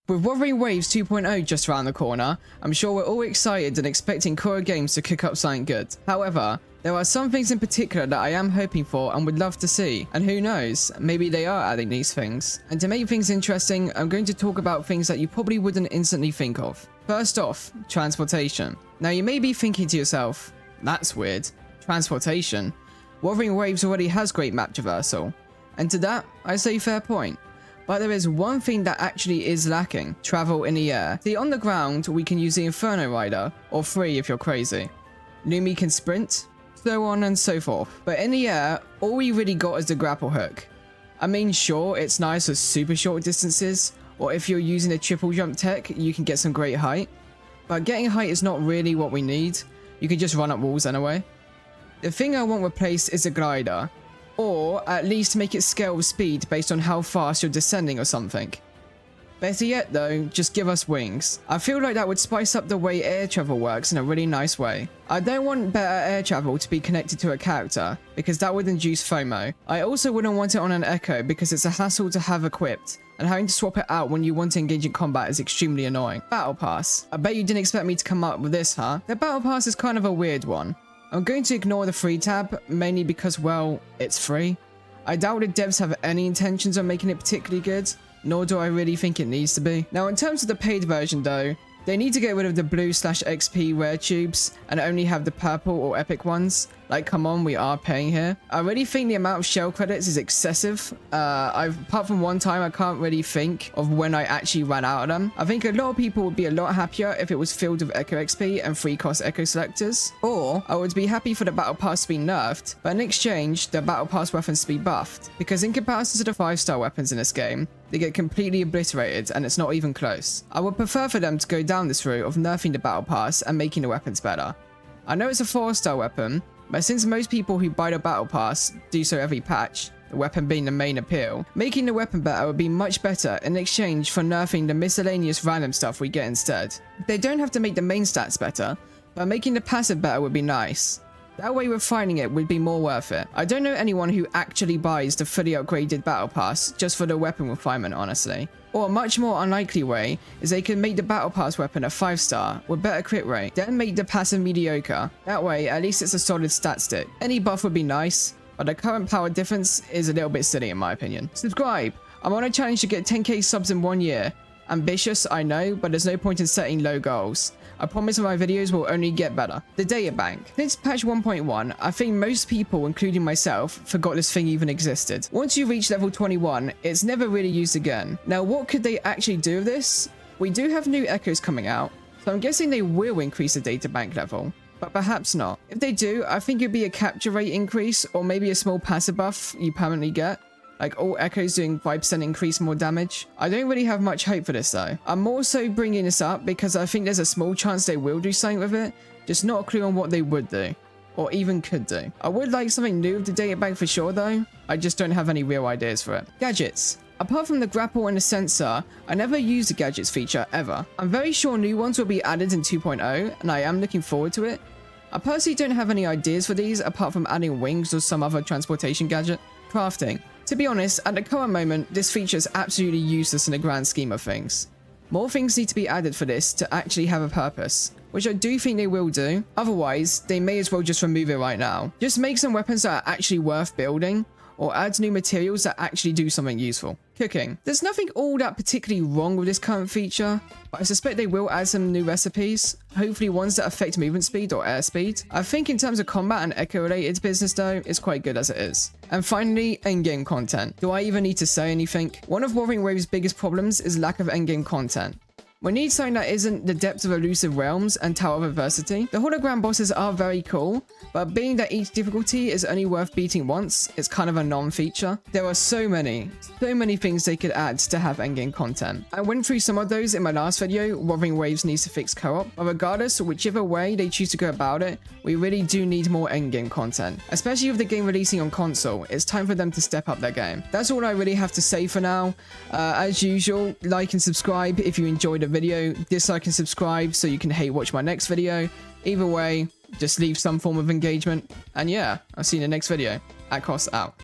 With Wuthering Waves 2.0 just around the corner, I'm sure we're all excited and expecting Core Games to cook up something good. However, there are some things in particular that I am hoping for and would love to see, and who knows, maybe they are adding these things. And to make things interesting, I'm going to talk about things that you probably wouldn't instantly think of. First off, transportation. Now you may be thinking to yourself, that's weird, transportation? Wuthering Waves already has great map traversal. And to that, I say fair point. But there is one thing that actually is lacking: travel in the air. See, on the ground, we can use the Inferno Rider, or free if you're crazy. Lumi can sprint, so on and so forth. But in the air, all we really got is the grapple hook. I mean, sure, it's nice for super short distances, or if you're using a triple jump tech, you can get some great height. But getting height is not really what we need. You can just run up walls anyway. The thing I want replaced is a glider. Or at least make it scale with speed based on how fast you're descending or something. Better yet though, just give us wings. I feel like that would spice up the way air travel works in a really nice way. I don't want better air travel to be connected to a character, because that would induce FOMO. I also wouldn't want it on an Echo because it's a hassle to have equipped, and having to swap it out when you want to engage in combat is extremely annoying. Battle Pass. I bet you didn't expect me to come up with this, huh? The Battle Pass is kind of a weird one. I'm going to ignore the free tab, mainly because, well, it's free. I doubt the devs have any intentions of making it particularly good, nor do I really think it needs to be. Now, in terms of the paid version though, they need to get rid of the blue/XP rare tubes and only have the purple or epic ones. Like, come on, we are paying here. I really think the amount of shell credits is excessive. Apart from one time, I can't really think of when I actually ran out of them. I think a lot of people would be a lot happier if it was filled with Echo XP and free cost Echo selectors. Or, I would be happy for the Battle Pass to be nerfed, but in exchange, the Battle Pass weapons to be buffed. Because in comparison to the 5-star weapons in this game, they get completely obliterated and it's not even close. I would prefer for them to go down this route of nerfing the Battle Pass and making the weapons better. I know it's a 4-star weapon, but since most people who buy the Battle Pass do so every patch, the weapon being the main appeal, making the weapon better would be much better in exchange for nerfing the miscellaneous random stuff we get instead. They don't have to make the main stats better, but making the passive better would be nice. That way refining it would be more worth it. I don't know anyone who actually buys the fully upgraded Battle Pass just for the weapon refinement, honestly. Or a much more unlikely way is they could make the Battle Pass weapon a 5-star with better crit rate, then make the passive mediocre. That way, at least it's a solid stat stick. Any buff would be nice, but the current power difference is a little bit silly in my opinion. Subscribe! I'm on a challenge to get 10k subs in 1 year. Ambitious, I know, but there's no point in setting low goals. I promise my videos will only get better. The data bank. Since patch 1.1, I think most people, including myself, forgot this thing even existed. Once you reach level 21, it's never really used again. Now, what could they actually do with this? We do have new echoes coming out, so I'm guessing they will increase the data bank level, but perhaps not. If they do, I think it'd be a capture rate increase, or maybe a small passive buff you permanently get. Like all echoes doing 5% increase more damage. I don't really have much hope for this though. I'm more so bringing this up because I think there's a small chance they will do something with it, just not a clue on what they would do, or even could do. I would like something new with the data bank for sure though, I just don't have any real ideas for it. Gadgets. Apart from the grapple and the sensor, I never used the gadgets feature ever. I'm very sure new ones will be added in 2.0 and I am looking forward to it. I personally don't have any ideas for these apart from adding wings or some other transportation gadget. Crafting. To be honest, at the current moment, this feature is absolutely useless in the grand scheme of things. More things need to be added for this to actually have a purpose, which I do think they will do. Otherwise, they may as well just remove it right now. Just make some weapons that are actually worth building, or add new materials that actually do something useful. Cooking. There's nothing all that particularly wrong with this current feature, but I suspect they will add some new recipes, hopefully ones that affect movement speed or airspeed. I think in terms of combat and echo related business though, it's quite good as it is. And finally, endgame content. Do I even need to say anything? One of Wuthering Waves' biggest problems is lack of endgame content. We need something that isn't the depth of Elusive Realms and Tower of Adversity. The hologram bosses are very cool, but being that each difficulty is only worth beating once, it's kind of a non-feature. There are so many things they could add to have endgame content. I went through some of those in my last video. Wuthering Waves needs to fix co-op, but regardless, whichever way they choose to go about it, we really do need more endgame content. Especially with the game releasing on console, it's time for them to step up their game. That's all I really have to say for now. As usual, like and subscribe if you enjoyed the video, dislike and subscribe so you can hate watch my next video. Either way, just leave some form of engagement, and yeah, I'll see you in the next video. Akos out.